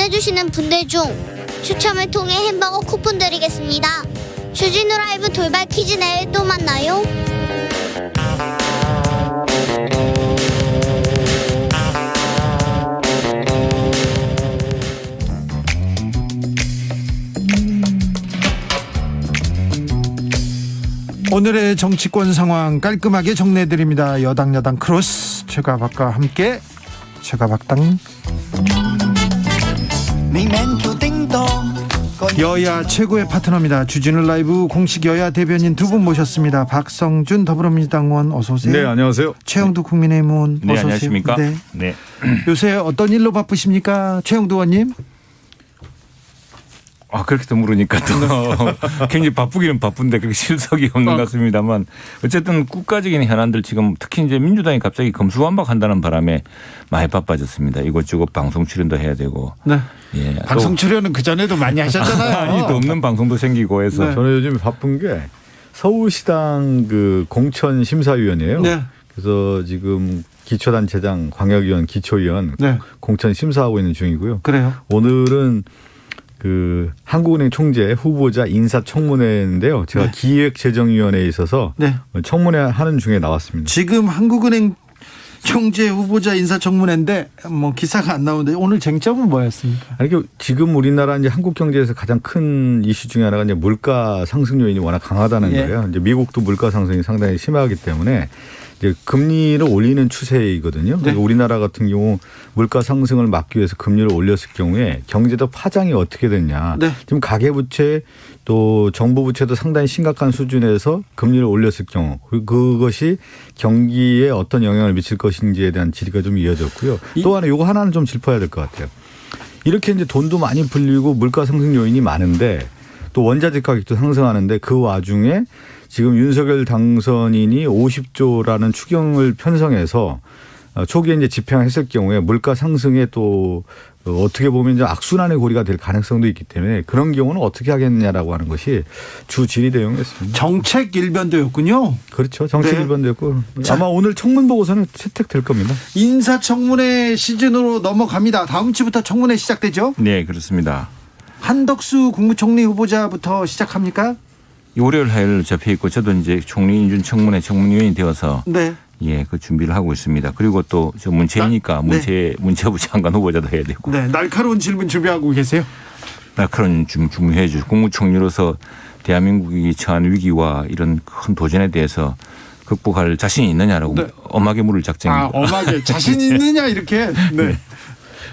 보내주시는 분들 중 추첨을 통해 햄버거 쿠폰 드리겠습니다. 주진우 라이브 돌발 퀴즈 내일 또 만나요. 오늘의 정치권 상황 깔끔하게 정리해드립니다. 여당 크로스 최가박과 함께 최가박당. 여야 최고의 파트너입니다. 주진우 라이브 공식 여야 대변인 두 분 모셨습니다. 박성준 더불어민주당 의원 어서 오세요. 네, 안녕하세요. 최영두 국민의힘 의원 네, 어서 오세요. 안녕하십니까? 네. 네. 요새 어떤 일로 바쁘십니까, 최영두 의원님? 그렇게 또 물으니까 또 굉장히 바쁘기는 바쁜데 그렇게 실속이 없는 것 같습니다만 어쨌든 국가적인 현안들 지금 특히 이제 민주당이 갑자기 검수완박한다는 바람에 많이 바빠졌습니다. 이것저것 방송 출연도 해야 되고. 네. 예. 방송 출연은 그 전에도 많이 하셨잖아요. 아니, 또 없는 방송도 생기고 해서. 네. 저는 요즘 바쁜 게 서울시당 그 공천 심사위원이에요. 네. 그래서 지금 기초단체장, 광역위원, 기초위원 네. 공천 심사하고 있는 중이고요. 그래요. 오늘은 그 한국은행 총재 후보자 인사청문회인데요. 제가 네. 기획재정위원회에 있어서 네. 청문회 하는 중에 나왔습니다. 지금 한국은행 총재 후보자 인사청문회인데 뭐 기사가 안 나오는데 오늘 쟁점은 뭐였습니까? 아니, 지금 우리나라 이제 한국 경제에서 가장 큰 이슈 중에 하나가 이제 물가 상승 요인이 워낙 강하다는 예. 거예요. 이제 미국도 물가 상승이 상당히 심하기 때문에 이제 금리를 올리는 추세이거든요. 네. 우리나라 같은 경우 물가 상승을 막기 위해서 금리를 올렸을 경우에 경제도 파장이 어떻게 됐냐. 네. 지금 가계부채 또 정부 부채도 상당히 심각한 수준에서 금리를 올렸을 경우 그것이 경기에 어떤 영향을 미칠 것인지에 대한 질의가 좀 이어졌고요. 또 하나 이거 하나는 좀 짚어야 될 것 같아요. 이렇게 이제 돈도 많이 불리고 물가 상승 요인이 많은데 또 원자재 가격도 상승하는데 그 와중에 지금 윤석열 당선인이 50조라는 추경을 편성해서 초기에 이제 집행했을 경우에 물가 상승에 또 어떻게 보면 이제 악순환의 고리가 될 가능성도 있기 때문에 그런 경우는 어떻게 하겠냐라고 하는 것이 주 질의 내용이었습니다. 정책 일변도였군요. 그렇죠. 정책 네. 일반도였고 아마 오늘 청문 보고서는 채택될 겁니다. 인사청문회 시즌으로 넘어갑니다. 다음 주부터 청문회 시작되죠? 네, 그렇습니다. 한덕수 국무총리 후보자부터 시작합니까? 월요일 화요일 잡혀 있고 저도 이제 총리 인준 청문회 청문위원이 되어서 네. 예, 그 준비를 하고 있습니다. 그리고 또 저 문체이니까 문체부 장관 후보자도 해야 되고. 네. 날카로운 질문 준비하고 계세요? 날카로운 준비해 주시고 국무총리로서 대한민국이 처한 위기와 이런 큰 도전에 대해서 극복할 자신이 있느냐라고 네. 엄하게 물을 작정입니다. 엄하게 자신 있느냐 이렇게. 네.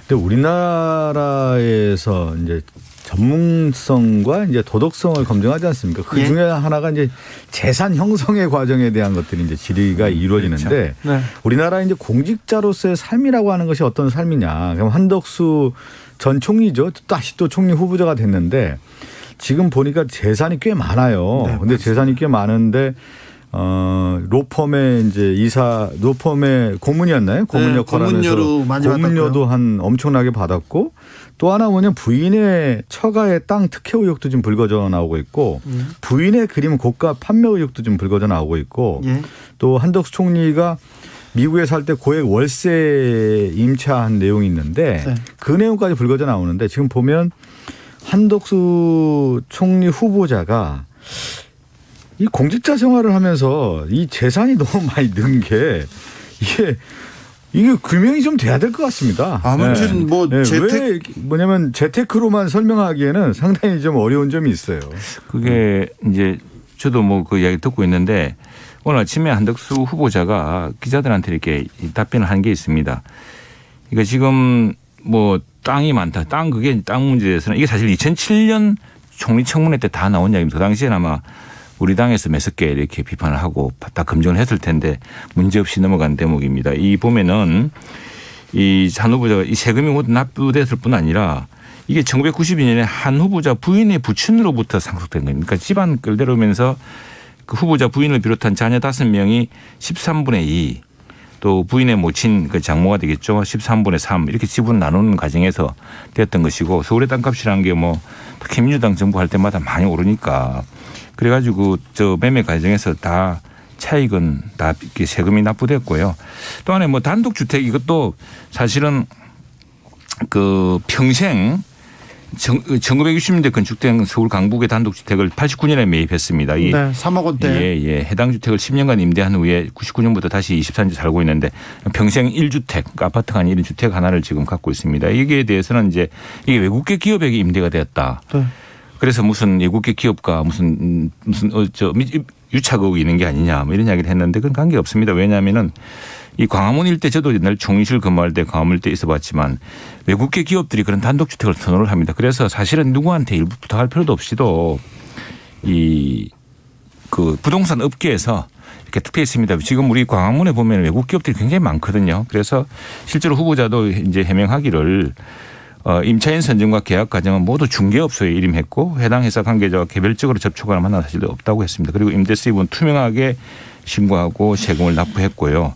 근데 우리나라에서 이제 전문성과 이제 도덕성을 검증하지 않습니까? 그 예. 중에 하나가 이제 재산 형성의 과정에 대한 것들이 이제 질의가 이루어지는데 그렇죠. 네. 우리나라 이제 공직자로서의 삶이라고 하는 것이 어떤 삶이냐. 그럼 한덕수 전 총리죠. 다시 또 총리 후보자가 됐는데 지금 보니까 재산이 꽤 많아요. 네, 근데 재산이 꽤 많은데 로펌의 이제 로펌의 고문이었나요? 고문 네, 역할을 하면서 고문료로 많이 고문료도 한 엄청나게 받았고 또 하나 뭐냐면 부인의 처가의 땅 특혜 의혹도 좀 불거져 나오고 있고 부인의 그림 고가 판매 의혹도 좀 불거져 나오고 있고 예. 또 한덕수 총리가 미국에 살 때 고액 월세 임차한 내용이 있는데 네. 그 내용까지 불거져 나오는데 지금 보면 한덕수 총리 후보자가 이 공직자 생활을 하면서 이 재산이 너무 많이 는 게 이게 규명이 좀 돼야 될 것 같습니다. 아무튼 뭐 왜 뭐냐면 재테크로만 설명하기에는 상당히 좀 어려운 점이 있어요. 그게 이제 저도 뭐 그 이야기 듣고 있는데 오늘 아침에 한덕수 후보자가 기자들한테 이렇게 답변을 한 게 있습니다. 그러니까 지금 뭐 땅이 많다. 땅 문제에 대해서는 이게 사실 2007년 총리 청문회 때 다 나온 이야기입니다. 그 당시에는 아마 우리 당에서 몇십 개 이렇게 비판을 하고 다 검증을 했을 텐데 문제없이 넘어간 대목입니다. 이 보면은 이 한 후보자가 이 세금이 모두 납부됐을 뿐 아니라 이게 1992년에 한 후보자 부인의 부친으로부터 상속된 겁니다. 그러니까 집안 끌대로면서 그 후보자 부인을 비롯한 자녀 5명이 13분의 2 또 부인의 모친 그 장모가 되겠죠. 13분의 3 이렇게 지분 나누는 과정에서 되었던 것이고 서울의 땅값이라는 게 뭐 특히 민주당 정부 할 때마다 많이 오르니까 그래가지고 저 매매 과정에서 다 차익은 다 이렇게 세금이 납부됐고요. 또 하나 뭐 단독주택 이것도 사실은 그 평생 1960년대 건축된 서울 강북의 단독주택을 89년에 매입했습니다. 네, 3억 원대. 예. 해당 주택을 10년간 임대한 후에 99년부터 다시 24년째 살고 있는데 평생 1주택, 그러니까 아파트가 아닌 1주택 하나를 지금 갖고 있습니다. 이게 대해서는 이제 이게 외국계 기업에게 임대가 되었다. 네. 그래서 무슨 외국계 기업과 무슨 유착하고 있는 게 아니냐 뭐 이런 이야기를 했는데 그건 관계 없습니다. 왜냐하면은 이 광화문 일대 저도 옛날 총리실 근무할 때 광화문 일대 있어봤지만 외국계 기업들이 그런 단독주택을 선호를 합니다. 그래서 사실은 누구한테 일부 부탁할 필요도 없이도 이 그 부동산 업계에서 이렇게 투표했습니다. 지금 우리 광화문에 보면 외국 기업들이 굉장히 많거든요. 그래서 실제로 후보자도 이제 해명하기를 임차인 선정과 계약 과정은 모두 중개업소에 일임했고 해당 회사 관계자와 개별적으로 접촉하는 만난 사실도 없다고 했습니다. 그리고 임대 수입은 투명하게 신고하고 세금을 납부했고요.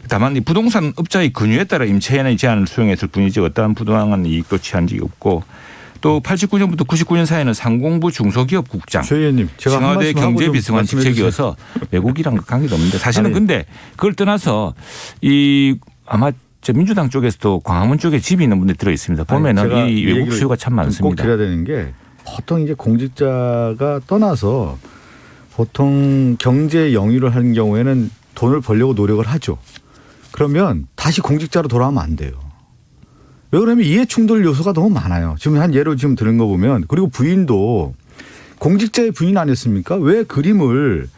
다만 이 부동산 업자의 권유에 따라 임차인의 제안을 수용했을 뿐이지 어떠한 부당한 이익도 취한 적이 없고 또 89년부터 99년 사이에는 상공부 중소기업국장, 최 의원님, 제가 청와대 경제비서관 직책이어서 외국이랑 관계도 없는데 사실은 아니. 근데 그걸 떠나서 이 아마 저 민주당 쪽에서도 광화문 쪽에 집이 있는 분들이 들어 있습니다. 보면은 이 외국 수요가 참 많습니다. 꼭 드려야 되는 게 보통 이제 공직자가 떠나서 보통 경제 영위를 하는 경우에는 돈을 벌려고 노력을 하죠. 그러면 다시 공직자로 돌아오면 안 돼요. 왜 그러면 이해충돌 요소가 너무 많아요. 지금 한 예로 지금 들은 거 보면 그리고 부인도 공직자의 부인 아니었습니까? 왜 그림을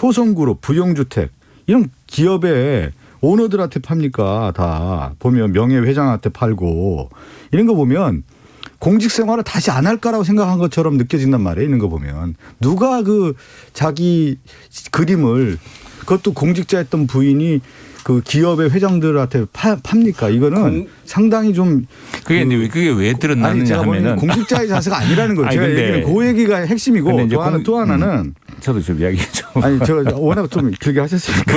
효성그룹, 부영주택 이런 기업의 오너들한테 팝니까? 다 보면 명예회장한테 팔고 이런 거 보면 공직 생활을 다시 안 할까라고 생각한 것처럼 느껴진단 말이에요. 이런 거 보면 누가 그 자기 그림을 그것도 공직자였던 부인이 그 기업의 회장들한테 팝니까? 이거는 상당히 좀 그게 왜 드러나느냐 제가 하면은 공직자의 자세가 아니라는 거예요. 아니, 제가 근데 얘기는 그 얘기가 핵심이고 근데 이제 또 하나는 저도 좀 이야기 좀. 아니 제가 워낙 좀 길게 하셨으니까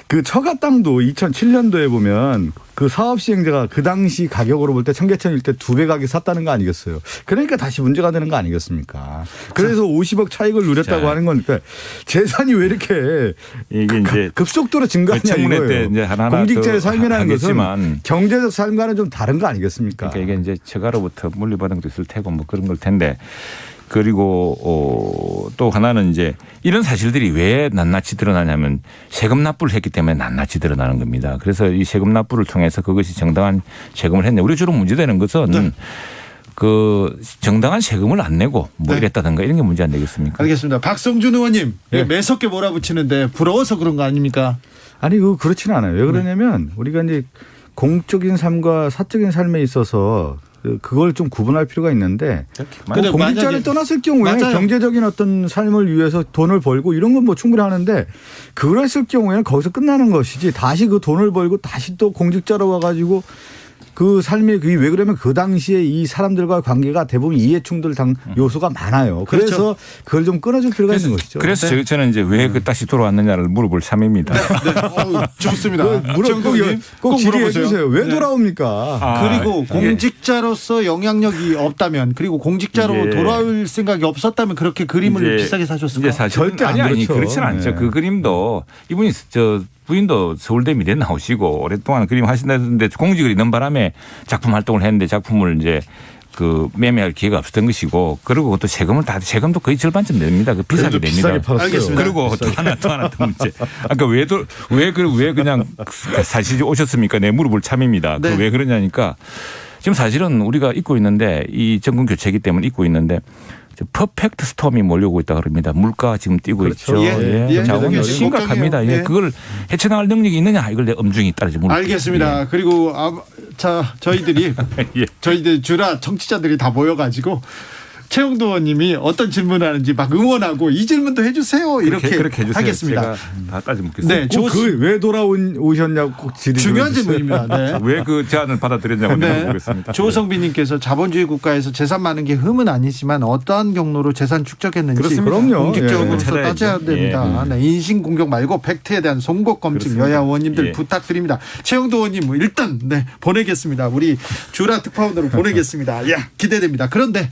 그 처가 땅도 2007년도에 보면 그 사업 시행자가 그 당시 가격으로 볼 때 청계천 일대 2배 가격 샀다는 거 아니겠어요. 그러니까 다시 문제가 되는 거 아니겠습니까. 그래서 50억 차익을 누렸다고 하는 거니까 재산이 왜 이렇게 이게 이제 급속도로 증가하냐 청문회 때 이거예요. 이제 하나하나 공직자의 삶이라는 하겠지만 것은 경제적 삶과는 좀 다른 거 아니겠습니까. 그러니까 이게 이제 처가로부터 물려받은 것도 있을 테고 뭐 그런 걸 텐데 그리고 또 하나는 이제 이런 사실들이 왜 낱낱이 드러나냐면 세금 납부를 했기 때문에 낱낱이 드러나는 겁니다. 그래서 이 세금 납부를 통해서 그것이 정당한 세금을 했네. 우리 주로 문제되는 것은 네. 그 정당한 세금을 안 내고 뭐 네. 이랬다든가 이런 게 문제 안 되겠습니까? 알겠습니다. 박성준 의원님 네. 매섭게 몰아붙이는데 부러워서 그런 거 아닙니까? 아니 그렇지는 않아요. 왜 그러냐면 우리가 이제 공적인 삶과 사적인 삶에 있어서 그걸 좀 구분할 필요가 있는데 근데 공직자를 만약에- 떠났을 경우에 맞아요. 경제적인 어떤 삶을 위해서 돈을 벌고 이런 건 뭐 충분히 하는데 그랬을 경우에는 거기서 끝나는 것이지 다시 그 돈을 벌고 다시 또 공직자로 와가지고 그 삶이 왜 그러면 그 당시에 이 사람들과 관계가 대부분 이해충돌 요소가 많아요. 그래서 그렇죠. 그걸 좀 끊어줄 필요가 있는 것이죠. 그래서 저는 이제 왜 그 다시 돌아왔느냐를 물어볼 참입니다. 좋습니다. 꼭 질의해 물어보세요. 주세요. 왜 네. 돌아옵니까? 그리고 예. 공직자로서 영향력이 없다면 그리고 공직자로 이제 돌아올 생각이 없었다면 그렇게 그림을 이제 비싸게 사셨을까? 이제 사실 절대 안 아니 그렇죠. 그렇지는 않죠. 네. 그 그림도 이분이 부인도 서울대 미대 나오시고 오랫동안 그림 하신다는데 공직을 있는 바람에 작품 활동을 했는데 작품을 이제 그 매매할 기회가 없었던 것이고 그리고 그것도 세금도 거의 절반쯤 냅니다. 그 비싸게 냅니다. 비싸게 팔았어요. 알겠습니다. 그리고 또 하나 더 문제. 아까 왜 그냥 사실 오셨습니까? 네 물어볼 참입니다. 네. 왜 그러냐니까 지금 사실은 우리가 잊고 있는데 이 정권 교체이기 때문에 잊고 있는데 퍼펙트 스톰이 몰려오고 있다 그럽니다. 물가 지금 뛰고 그렇죠. 있죠. 예. 예. 예. 자원이 예. 심각합니다. 걱정해요. 예. 예. 그걸 헤쳐나갈 능력이 있느냐 이걸 내 엄중히 따르지 못. 알겠습니다. 그리고 저희들 주라 청취자들이 다 모여가지고 최영도 의원님이 어떤 질문을 하는지 막 응원하고 이 질문도 해주세요 이렇게 그렇게 해주세요. 하겠습니다. 제가 다 따져 묻겠습니다. 네, 왜 돌아오셨냐고 꼭 질의 중요한 좀 해주세요. 질문입니다. 네. 왜 그 제안을 받아들였냐고 물어보겠습니다. 조성빈님께서 자본주의 국가에서 재산 많은 게 흠은 아니지만 어떠한 경로로 재산 축적했는지 그렇습니다. 그럼요. 공직적으로서 예. 따져야 됩니다. 네. 인신 공격 말고 팩트에 대한 송곳 검증 그렇습니다. 여야 의원님들 예. 부탁드립니다. 최영도 의원님 일단 보내겠습니다. 우리 주라 특파원으로 보내겠습니다. 야 기대됩니다. 그런데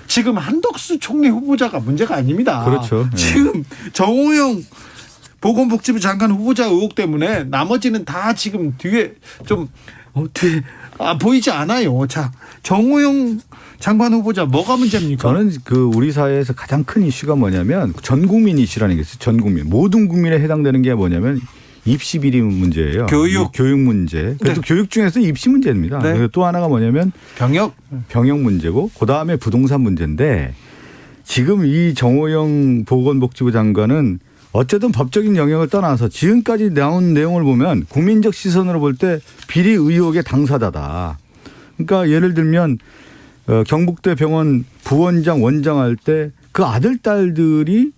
지금 한덕수 총리 후보자가 문제가 아닙니다. 그렇죠. 예. 지금 정호영 보건복지부 장관 후보자 의혹 때문에 나머지는 다 지금 뒤에 좀 어떻게 보이지 않아요. 자, 정호영 장관 후보자 뭐가 문제입니까? 저는 우리 사회에서 가장 큰 이슈가 뭐냐면 전 국민 이슈라는 게 있어요. 전 국민. 모든 국민에 해당되는 게 뭐냐면 입시 비리 문제예요. 교육 문제. 그래도 교육 중에서 입시 문제입니다. 네. 그리고 또 하나가 뭐냐면 병역 문제고 그다음에 부동산 문제인데 지금 이 정호영 보건복지부 장관은 어쨌든 법적인 영역을 떠나서 지금까지 나온 내용을 보면 국민적 시선으로 볼 때 비리 의혹의 당사자다. 그러니까 예를 들면 경북대 병원 부원장 원장 할 때 그 아들 딸들이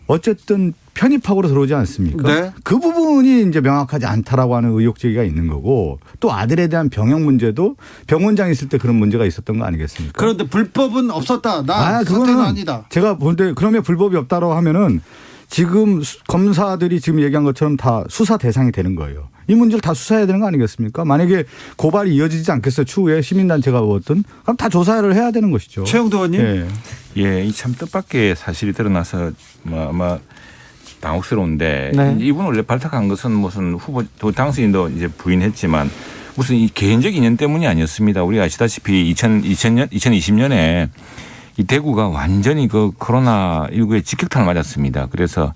어쨌든 편입학으로 들어오지 않습니까? 네. 그 부분이 이제 명확하지 않다라고 하는 의혹 제기가 있는 거고 또 아들에 대한 병역 문제도 병원장 있을 때 그런 문제가 있었던 거 아니겠습니까? 그런데 불법은 없었다. 사태는 아니다. 제가 볼 때 그러면 불법이 없다고 하면은 지금 검사들이 지금 얘기한 것처럼 다 수사 대상이 되는 거예요. 이 문제를 다 수사해야 되는 거 아니겠습니까? 만약에 고발이 이어지지 않겠어요. 추후에 시민단체가 뭐든 그럼 다 조사를 해야 되는 것이죠. 최영도 의원님. 예. 예, 이 참 뜻밖의 사실이 드러나서 아마 당혹스러운데 네. 이분 원래 발탁한 것은 무슨 후보 당선인도 이제 부인했지만 무슨 이 개인적 인연 때문이 아니었습니다. 우리가 아시다시피 2020년에 이 대구가 완전히 그 코로나19에 직격탄을 맞았습니다. 그래서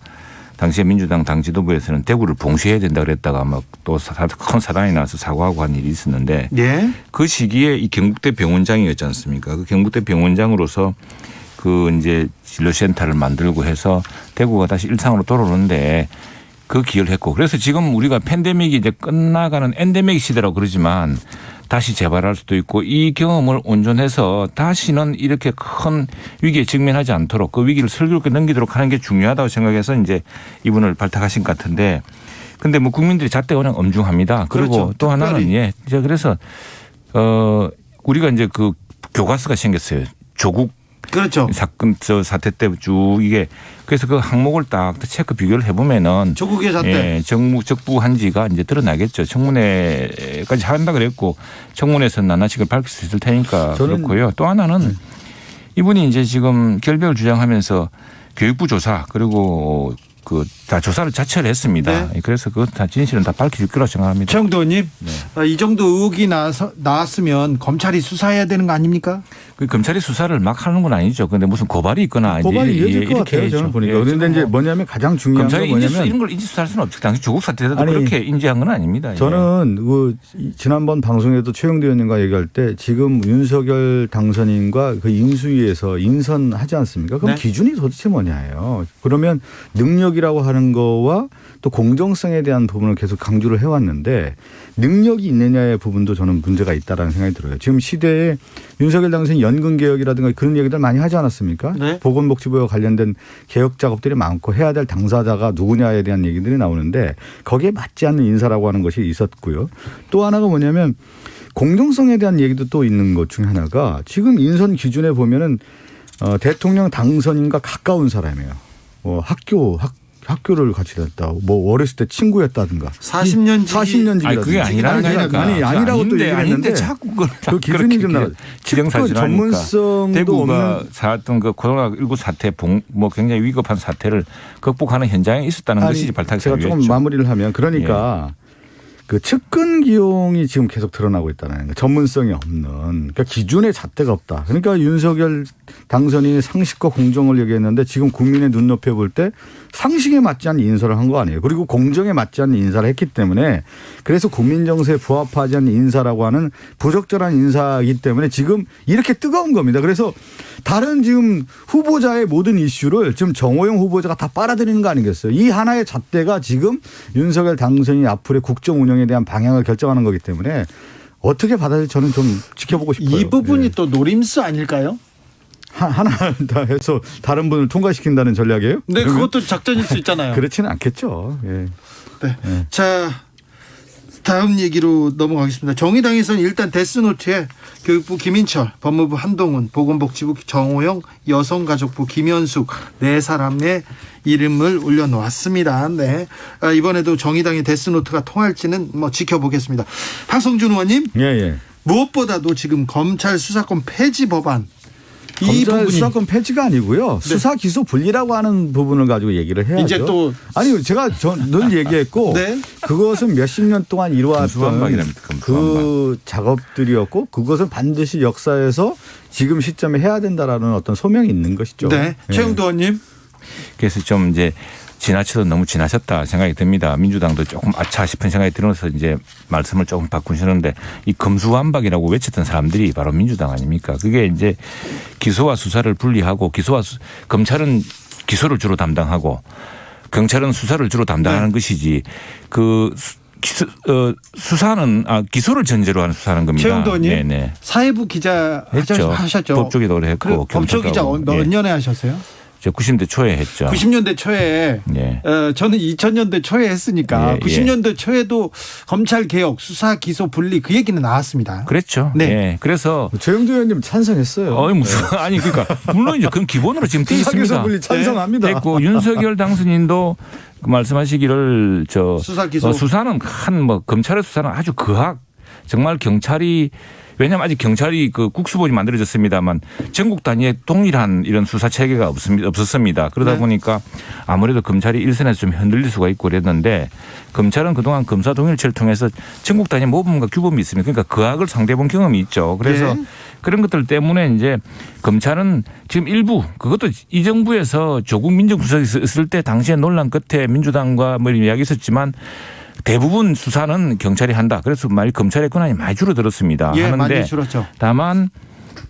당시에 민주당 당 지도부에서는 대구를 봉쇄해야 된다 그랬다가 막 또 큰 사단이 나서 사과하고 한 일이 있었는데 예. 그 시기에 이 경북대 병원장이었지 않습니까? 그 경북대 병원장으로서 그 이제 진료센터를 만들고 해서 대구가 다시 일상으로 돌아오는데 그 기여를 했고 그래서 지금 우리가 팬데믹이 이제 끝나가는 엔데믹 시대라고 그러지만 다시 재발할 수도 있고 이 경험을 온전해서 다시는 이렇게 큰 위기에 직면하지 않도록 그 위기를 슬기롭게 넘기도록 하는 게 중요하다고 생각해서 이제 이분을 발탁하신 것 같은데 근데 뭐 국민들이 잣대가 워낙 엄중합니다. 그리고 그렇죠. 또 하나는 예. 그래서 우리가 이제 그 교과서가 생겼어요. 조국 그렇죠. 사태 때 쭉 이게 그래서 그 항목을 딱 체크 비교를 해보면은 조국의 잣대. 예, 적부한지가 이제 드러나겠죠. 청문회까지 한다 그랬고 청문회에서 나나식을 밝힐 수 있을 테니까 그렇고요. 또 하나는 이분이 이제 지금 결백을 주장하면서 교육부 조사 그리고 그 다 조사를 자체를 했습니다. 네. 그래서 그 다 진실은 다 밝혀질 거라고 생각합니다. 최영도 의원님. 네. 이 정도 의혹이 나왔으면 검찰이 수사해야 되는 거 아닙니까? 그 검찰이 수사를 막 하는 건 아니죠. 그런데 무슨 고발이 있거나 고발이 이제 이어질 것 같아요. 해야죠. 저는 보니까. 예, 그런데 이제 뭐냐면 가장 중요한 건 검찰이 뭐냐면 이런 걸 인지 수사할 수는 없죠. 당시 조국 사태 때도 아니, 그렇게 인지한 건 아닙니다. 저는 그 지난번 방송에도 최영도 의원님과 얘기할 때 지금 윤석열 당선인과 그 인수위에서 인선하지 않습니까? 그럼 네. 기준이 도대체 뭐냐예요. 그러면 능력이라고 하는 거와 또 공정성에 대한 부분을 계속 강조를 해왔는데 능력이 있느냐의 부분도 저는 문제가 있다라는 생각이 들어요. 지금 시대에 윤석열 당선인 연금 개혁이라든가 그런 얘기들 많이 하지 않았습니까? 네. 보건복지부와 관련된 개혁 작업들이 많고 해야 될 당사자가 누구냐에 대한 얘기들이 나오는데 거기에 맞지 않는 인사라고 하는 것이 있었고요. 또 하나가 뭐냐면 공정성에 대한 얘기도 또 있는 것 중에 하나가 지금 인선 기준에 보면은 대통령 당선인과 가까운 사람이에요. 학교를 같이 다녔다. 뭐 어렸을 때 친구였다든가. 40년 지기라든가. 아니 그게 아니라니까. 아니라고 또 얘기를 했는데 자꾸 그걸 그 기준이 좀 나와. 전문성도 대구가 없는. 살았던 그 코로나19 사태 뭐 굉장히 위급한 사태를 극복하는 현장에 있었다는 것이 발탁 제가 조금 사유였죠. 마무리를 하면 그러니까 그 측근 기용이 지금 계속 드러나고 있다는 거예요. 전문성이 없는. 그러니까 기준에 잣대가 없다. 그러니까 윤석열 당선인이 상식과 공정을 얘기했는데 지금 국민의 눈높이에 볼 때 상식에 맞지 않는 인사를 한 거 아니에요. 그리고 공정에 맞지 않는 인사를 했기 때문에 그래서 국민 정서에 부합하지 않는 인사라고 하는 부적절한 인사이기 때문에 지금 이렇게 뜨거운 겁니다. 그래서 다른 지금 후보자의 모든 이슈를 지금 정호영 후보자가 다 빨아들이는 거 아니겠어요. 이 하나의 잣대가 지금 윤석열 당선인이 앞으로의 국정 운영에 대한 방향을 결정하는 거기 때문에 어떻게 받아들일지 저는 좀 지켜보고 싶어요. 이 부분이 네. 또 노림수 아닐까요? 하나 다 해서 다른 분을 통과시킨다는 전략이에요? 네, 그것도 작전일 수 있잖아요. 그렇지는 않겠죠. 예. 네. 자, 다음 얘기로 넘어가겠습니다. 정의당에서는 일단 데스노트에 교육부 김인철, 법무부 한동훈, 보건복지부 정호영, 여성가족부 김현숙 네 사람의 이름을 올려놓았습니다. 네, 이번에도 정의당의 데스노트가 통할지는 뭐 지켜보겠습니다. 하성준 의원님, 예. 무엇보다도 지금 검찰 수사권 폐지 법안 이 검찰 부분이 수사권 폐지가 아니고요. 수사 기소 분리라고 하는 부분을 가지고 얘기를 해야죠. 이제 또 아니 제가 늘 얘기했고 네. 그것은 몇십 년 동안 이루어왔던 검수완박이랍니다. 그 작업들이었고 그것은 반드시 역사에서 지금 시점에 해야 된다라는 어떤 소명이 있는 것이죠. 네. 최영도 의원님. 그래서 좀 이제 지나쳐도 너무 지나쳤다 생각이 듭니다. 민주당도 조금 아차 싶은 생각이 들어서 이제 말씀을 조금 바꾸시는데 이 검수완박이라고 외쳤던 사람들이 바로 민주당 아닙니까? 그게 이제 기소와 수사를 분리하고 검찰은 기소를 주로 담당하고 경찰은 수사를 주로 담당하는 네. 것이지 그 수사는 기소를 전제로 하는 수사는 겁니다. 최영도 의원님. 네네. 사회부 기자 하셨죠. 법조기도 오래 했고. 법조 기자 몇 년에 하셨어요? 저 90년대 초에 했죠. 90년대 초에 예. 저는 2000년대 초에 했으니까 예, 90년대 초에도 검찰 개혁, 수사 기소 분리 그 얘기는 나왔습니다. 그랬죠. 네. 예. 그래서 최영도 의원님 찬성했어요. 무슨 아니 그러니까 물론 이제 그건 기본으로 지금 돼 수사 기소 있습니다. 분리 찬성합니다. 됐고 윤석열 당선인도 그 말씀하시기를 수사 기소 수사는 검찰의 수사는 아주 정말 경찰이 왜냐하면 아직 경찰이 그 국수본이 만들어졌습니다만 전국 단위의 동일한 이런 수사 체계가 없었습니다. 그러다 네. 보니까 아무래도 검찰이 일선에서 좀 흔들릴 수가 있고 그랬는데 검찰은 그동안 검사 동일체를 통해서 전국 단위 모범과 규범이 있습니다. 그러니까 그학을 상대본 경험이 있죠. 그래서 네. 그런 것들 때문에 이제 검찰은 지금 일부 그것도 이 정부에서 조국 민정수석이 있을 때 당시에 논란 끝에 민주당과 이야기 있었지만 대부분 수사는 경찰이 한다. 그래서 검찰의 권한이 많이 줄어들었습니다. 예, 하는데 많이 줄었죠. 다만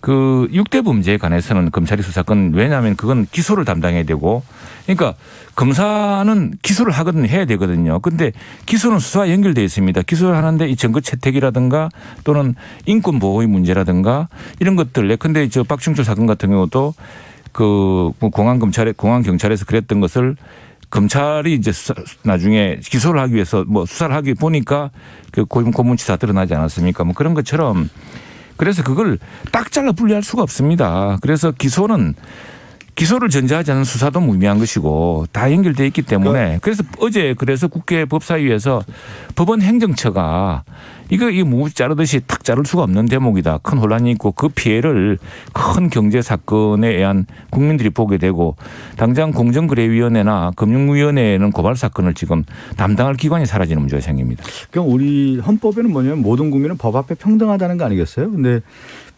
그 6대 범죄에 관해서는 검찰이 수사권 왜냐하면 그건 기소를 담당해야 되고 그러니까 검사는 기소를 하거든 해야 되거든요. 그런데 기소는 수사와 연결되어 있습니다. 기소를 하는데 이 증거 채택이라든가 또는 인권 보호의 문제라든가 이런 것들 예컨대 저 박충철 사건 같은 경우도 그 공안 경찰에서 그랬던 것을 검찰이 이제 나중에 기소를 하기 위해서 수사를 하기 보니까 그 고문치사 드러나지 않았습니까? 그런 것처럼 그래서 그걸 딱 잘라 분리할 수가 없습니다. 그래서 기소를 전제하지 않은 수사도 무의미한 것이고 다 연결되어 있기 때문에 그래서 어제 국회 법사위에서 법원 행정처가 이거 자르듯이 탁 자를 수가 없는 대목이다. 큰 혼란이 있고 그 피해를 큰 경제 사건에 의한 국민들이 보게 되고 당장 공정거래위원회나 금융위원회에는 고발 사건을 지금 담당할 기관이 사라지는 문제가 생깁니다. 그럼 우리 헌법에는 뭐냐면 모든 국민은 법 앞에 평등하다는 거 아니겠어요? 근데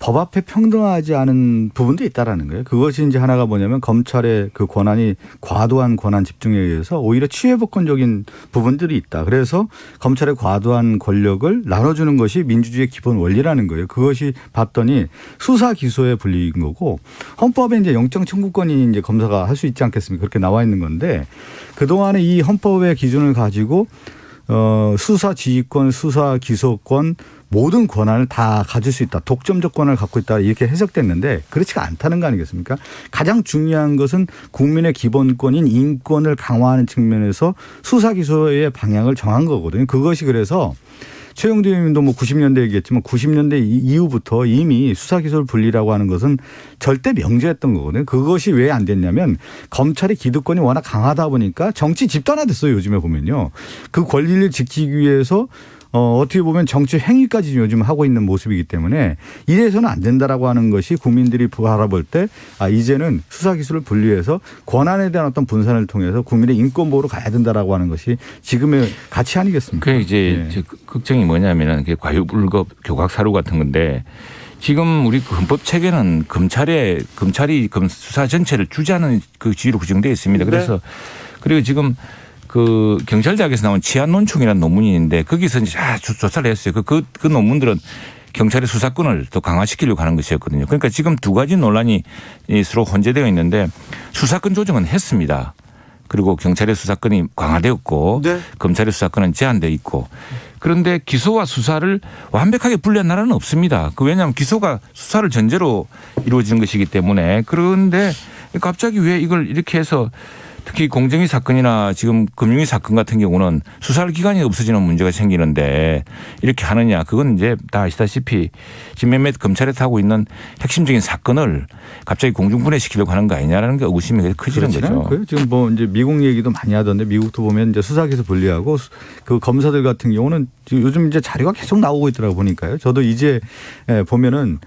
법 앞에 평등하지 않은 부분도 있다라는 거예요. 그것이 이제 하나가 뭐냐면 검찰의 그 권한이 과도한 권한 집중에 의해서 오히려 취해복권적인 부분들이 있다. 그래서 검찰의 과도한 권력을 나눠주는 것이 민주주의의 기본 원리라는 거예요. 그것이 봤더니 수사 기소에 불리는 거고 헌법에 이제 영장 청구권이 이제 검사가 할 수 있지 않겠습니까? 그렇게 나와 있는 건데 그동안에 이 헌법의 기준을 가지고 수사 지휘권, 수사 기소권 모든 권한을 다 가질 수 있다. 독점적 권한을 갖고 있다. 이렇게 해석됐는데 그렇지가 않다는 거 아니겠습니까? 가장 중요한 것은 국민의 기본권인 인권을 강화하는 측면에서 수사 기소의 방향을 정한 거거든요. 그것이 그래서 최영도 의원님도 90년대 얘기했지만 90년대 이후부터 이미 수사기소를 분리라고 하는 것은 절대 명제했던 거거든요. 그것이 왜 안 됐냐면 검찰의 기득권이 워낙 강하다 보니까 정치 집단화됐어요. 요즘에 보면요. 그 권리를 지키기 위해서 어떻게 보면 정치 행위까지 요즘 하고 있는 모습이기 때문에 이래서는 안 된다라고 하는 것이 국민들이 바라볼 때 이제는 수사기소를 분리해서 권한에 대한 어떤 분산을 통해서 국민의 인권 보호로 가야 된다라고 하는 것이 지금의 가치 아니겠습니까? 그게 이제 걱정이 뭐냐면은 과유불급 교각사루 같은 건데 지금 우리 헌법 체계는 검찰이 수사 전체를 주재하는 그 지위로 구성되어 있습니다. 그래서 그리고 지금 그 경찰대학에서 나온 치안논총이라는 논문이 있는데 거기서 이제 조사를 했어요. 그 논문들은 경찰의 수사권을 더 강화시키려고 하는 것이었거든요. 그러니까 지금 두 가지 논란이 서로 혼재되어 있는데 수사권 조정은 했습니다. 그리고 경찰의 수사권이 강화되었고 네. 검찰의 수사권은 제한되어 있고 그런데 기소와 수사를 완벽하게 분리한 나라는 없습니다. 왜냐하면 기소가 수사를 전제로 이루어지는 것이기 때문에 그런데 갑자기 왜 이걸 이렇게 해서 특히 공정위 사건이나 지금 금융위 사건 같은 경우는 수사할 기간이 없어지는 문제가 생기는데 이렇게 하느냐 그건 이제 다 아시다시피 지금 몇몇 검찰에서 하고 있는 핵심적인 사건을 갑자기 공중분해시키려고 하는 거 아니냐라는 게 의구심이 커지는 거죠. 않고요. 지금 뭐 이제 미국 얘기도 많이 하던데 미국도 보면 이제 수사기소 분리하고 그 검사들 같은 경우는 요즘 이제 자료가 계속 나오고 있더라고 보니까요. 저도 이제 보면은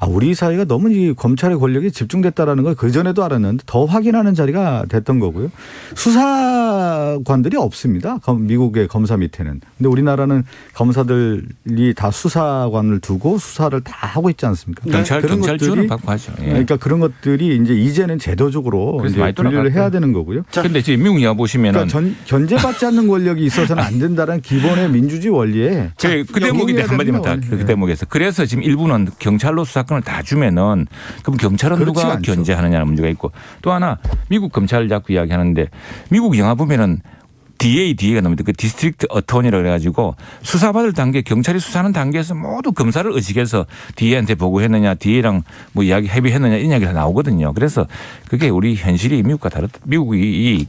우리 사회가 너무 이 검찰의 권력이 집중됐다라는 걸 그전에도 알았는데 더 확인하는 자리가 됐던 거고요. 수사관들이 없습니다. 미국의 검사 밑에는. 근데 우리나라는 검사들이 다 수사관을 두고 수사를 다 하고 있지 않습니까? 경찰 지원을 받고 하죠. 예. 그러니까 그런 것들이 이제 이제는 제도적으로 이제 분리를 해야 되는 거고요. 그런데 지금 미국 영화 보시면은 그러니까 견제받지 않는 권력이 있어서는 안 된다는 기본의 민주주의 원리에 그 대목인데 한마디만 다 그 대목에서 그래서 지금 일부는 경찰로 수사권을 다 주면은 그럼 경찰은 누가 않죠. 견제하느냐는 문제가 있고 또 하나 미국 검찰 자꾸 이야기하는데 미국 영화 보면은 DA가 나옵니다. 그 디스트릭트 어토니라고 그래가지고 수사받을 단계 경찰이 수사하는 단계에서 모두 검사를 의식해서 DA한테 보고했느냐 DA랑 뭐 이야기 협의했느냐 이 이야기가 나오거든요. 그래서 그게 우리 현실이 미국과 다르다. 미국이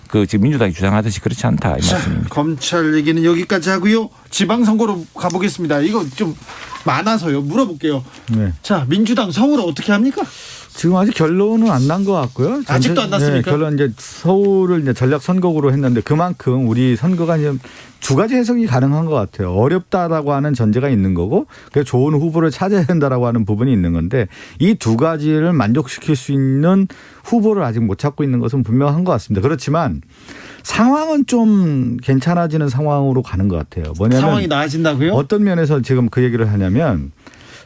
그 지금 민주당이 주장하듯이 그렇지 않다 이 말씀입니다. 검찰 얘기는 여기까지 하고요. 지방선거로 가보겠습니다. 이거 좀 많아서요. 물어볼게요. 네. 자, 민주당 서울 어떻게 합니까? 지금 아직 결론은 안 난 것 같고요. 아직도 안 났습니까? 네, 결론 이제 서울을 이제 전략 선거구로 했는데 그만큼 우리 선거가 이제 두 가지 해석이 가능한 것 같아요. 어렵다라고 하는 전제가 있는 거고, 그래서 좋은 후보를 찾아야 된다라고 하는 부분이 있는 건데 이 두 가지를 만족시킬 수 있는 후보를 아직 못 찾고 있는 것은 분명한 것 같습니다. 그렇지만 상황은 좀 괜찮아지는 상황으로 가는 것 같아요. 뭐냐면 상황이 나아진다고요? 어떤 면에서 지금 그 얘기를 하냐면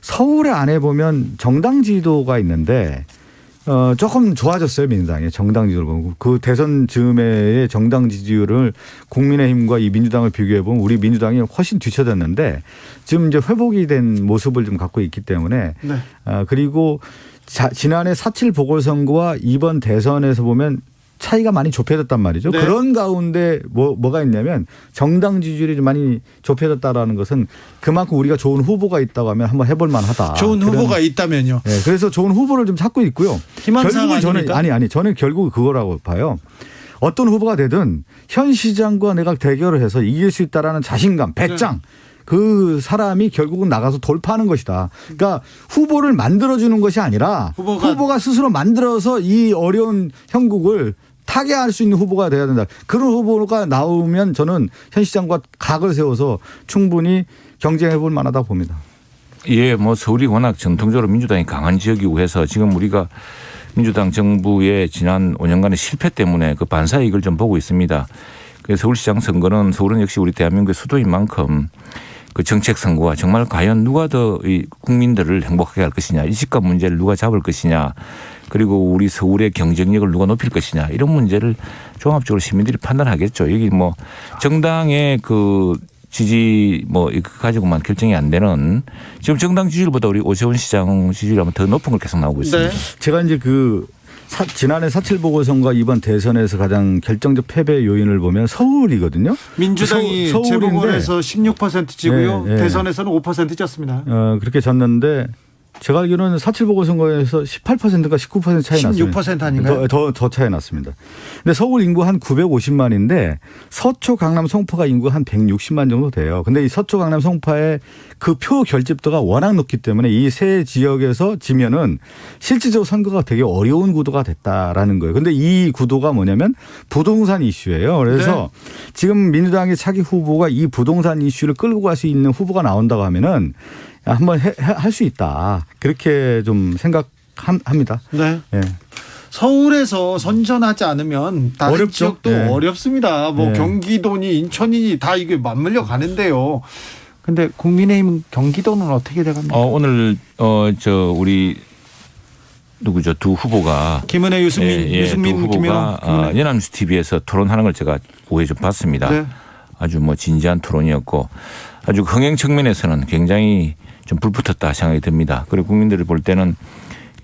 서울의 안에 보면 정당 지도가 있는데 조금 좋아졌어요. 민주당의 정당 지도를 보면. 그 대선 즈음에의 정당 지지율을 국민의힘과 이 민주당을 비교해 보면 우리 민주당이 훨씬 뒤쳐졌는데 지금 이제 회복이 된 모습을 좀 갖고 있기 때문에 네. 그리고 지난해 4.7 보궐선거와 이번 대선에서 보면 차이가 많이 좁혀졌단 말이죠. 네. 그런 가운데 뭐가 있냐면 정당 지지율이 좀 많이 좁혀졌다라는 것은 그만큼 우리가 좋은 후보가 있다고 하면 한번 해볼 만하다. 좋은 후보가 있다면요. 네, 그래서 좋은 후보를 좀 찾고 있고요. 희망사항 결국은 아닙니까? 저는 결국 그거라고 봐요. 어떤 후보가 되든 현 시장과 내가 대결을 해서 이길 수 있다라는 자신감, 배짱. 그 사람이 결국은 나가서 돌파하는 것이다. 그러니까 후보를 만들어주는 것이 아니라 후보가 스스로 만들어서 이 어려운 형국을 타개할 수 있는 후보가 돼야 된다. 그런 후보가 나오면 저는 현 시장과 각을 세워서 충분히 경쟁해 볼 만하다고 봅니다. 예, 뭐 서울이 워낙 전통적으로 민주당이 강한 지역이고 해서 지금 우리가 민주당 정부의 지난 5년간의 실패 때문에 그 반사이익을 좀 보고 있습니다. 그래서 서울시장 선거는 서울은 역시 우리 대한민국의 수도인 만큼 그 정책 선거가 정말 과연 누가 더 이 국민들을 행복하게 할 것이냐, 이 집값 문제를 누가 잡을 것이냐, 그리고 우리 서울의 경쟁력을 누가 높일 것이냐 이런 문제를 종합적으로 시민들이 판단하겠죠. 여기 뭐 정당의 그 지지 뭐 이거 가지고만 결정이 안 되는 지금 정당 지지율보다 우리 오세훈 시장 지지율이 아마 더 높은 걸 계속 나오고 있습니다. 네. 제가 이제 지난해 4.7 보궐선거 이번 대선에서 가장 결정적 패배 요인을 보면 서울이거든요. 민주당이 재보궐에서 16% 지고요. 네, 네. 대선에서는 5% 졌습니다. 그렇게 졌는데 제가 알기로는 4.7 보궐선거에서 18%가 19% 차이 났습니다. 16% 아닌가요? 더 차이 났습니다. 근데 서울 인구 한 950만인데 서초, 강남, 송파가 인구 한 160만 정도 돼요. 근데 이 서초, 강남, 송파의 그 표 결집도가 워낙 높기 때문에 이 세 지역에서 지면은 실질적으로 선거가 되게 어려운 구도가 됐다라는 거예요. 근데 이 구도가 뭐냐면 부동산 이슈예요. 그래서 지금 민주당의 차기 후보가 이 부동산 이슈를 끌고 갈 수 있는 후보가 나온다고 하면은 한번 할 수 있다. 그렇게 좀 생각합니다. 네. 예. 서울에서 선전하지 않으면 다른 어렵죠. 지역도 네. 어렵습니다. 뭐 네. 경기도니 인천이니 다 이게 맞물려 가는데요. 근데 국민의힘 경기도는 어떻게 돼갑니까? 오늘 우리 누구죠? 두 후보가 김은혜, 유승민 두 후보가 연합뉴스 TV에서 토론하는 걸 제가 오해 좀 봤습니다. 네. 아주 뭐 진지한 토론이었고 아주 흥행 측면에서는 굉장히 좀 불붙었다 생각이 듭니다. 그리고 국민들이 볼 때는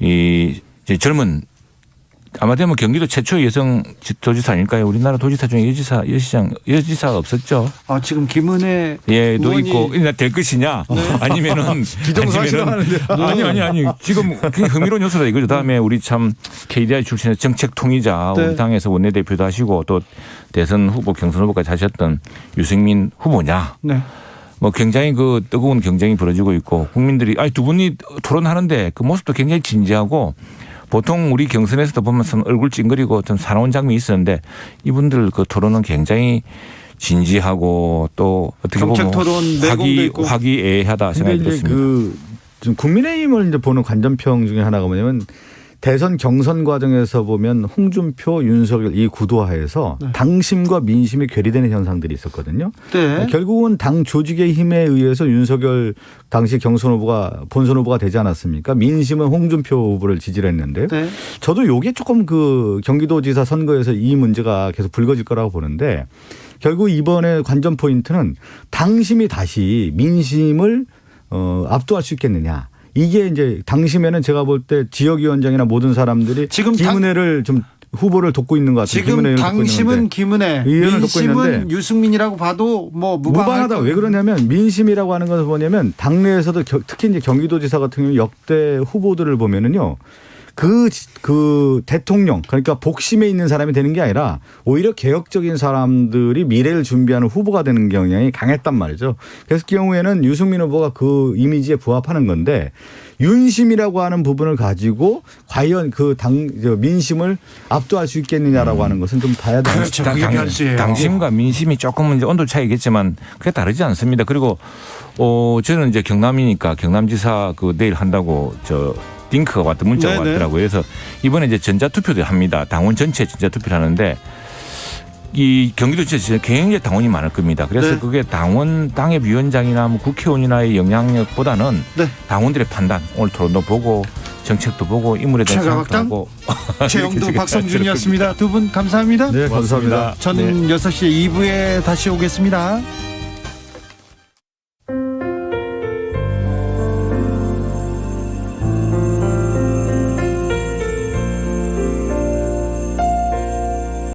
이 젊은 아마 되면 경기도 최초의 여성 도지사 아닐까요? 우리나라 도지사 중에 여지사가 없었죠. 아, 지금 김은혜 도 의원이 있고 될 것이냐? 아니면은 기정사실화하는데. 아니 지금 굉장히 흥미로운 요소다 이거죠. 다음에 우리 참 KDI 출신의 정책 통의자 네. 우리 당에서 원내대표도 하시고 또 대선 후보 경선 후보까지 하셨던 유승민 후보냐? 네. 뭐 굉장히 그 뜨거운 경쟁이 벌어지고 있고 국민들이 두 분이 토론하는데 그 모습도 굉장히 진지하고 보통 우리 경선에서도 보면 얼굴 찡그리고 좀 사나운 장면이 있었는데 이분들 그 토론은 굉장히 진지하고 또 어떻게 정책 보면 토론 내공도 있고. 화기애애하다 생각이 근데 이제 들었습니다. 좀 국민의힘을 이제 보는 관전평 중에 하나가 뭐냐면 대선 경선 과정에서 보면 홍준표, 윤석열 이 구도하에서 당심과 민심이 괴리되는 현상들이 있었거든요. 네. 결국은 당 조직의 힘에 의해서 윤석열 당시 경선 후보가 본선 후보가 되지 않았습니까? 민심은 홍준표 후보를 지지를 했는데 네. 저도 요게 조금 그 경기도지사 선거에서 이 문제가 계속 불거질 거라고 보는데 결국 이번에 관전 포인트는 당심이 다시 민심을 압도할 수 있겠느냐. 이게 이제 당심에는 제가 볼 때 지역위원장이나 모든 사람들이 지금 김은혜를 좀 후보를 돕고 있는 것 같아요. 지금 김은혜를 돕고 당심은 있는데. 김은혜, 의원을 돕고 민심은 있는데 유승민이라고 봐도 뭐 무방하다. 왜 그러냐면 민심이라고 하는 것은 뭐냐면 당내에서도 특히 이제 경기도지사 같은 경우 역대 후보들을 보면은요. 그 대통령 그러니까 복심에 있는 사람이 되는 게 아니라 오히려 개혁적인 사람들이 미래를 준비하는 후보가 되는 경향이 강했단 말이죠. 그래서 그 경우에는 유승민 후보가 그 이미지에 부합하는 건데 윤심이라고 하는 부분을 가지고 과연 그 민심을 압도할 수 있겠느냐라고 하는 것은 좀 봐야 되는 그렇죠. 그게 변수예요. 당심과 민심이 조금은 이제 온도 차이겠지만 그게 다르지 않습니다. 그리고 저는 이제 경남이니까 경남지사 그 내일 한다고 링크가 왔던 문자가 네네. 왔더라고요. 그래서 이번에 이제 전자투표도 합니다. 당원 전체 전자투표를 하는데 이 경기도지사 굉장히 당원이 많을 겁니다. 그래서 네. 그게 당협위원장이나 뭐 국회의원이나의 영향력보다는 네. 당원들의 판단 오늘 토론도 보고 정책도 보고 인물에 대한 생각도 최가박당 하고 최영도 박성준이었습니다. 두 분 감사합니다. 네, 감사합니다. 저는 6시 2부에 다시 오겠습니다.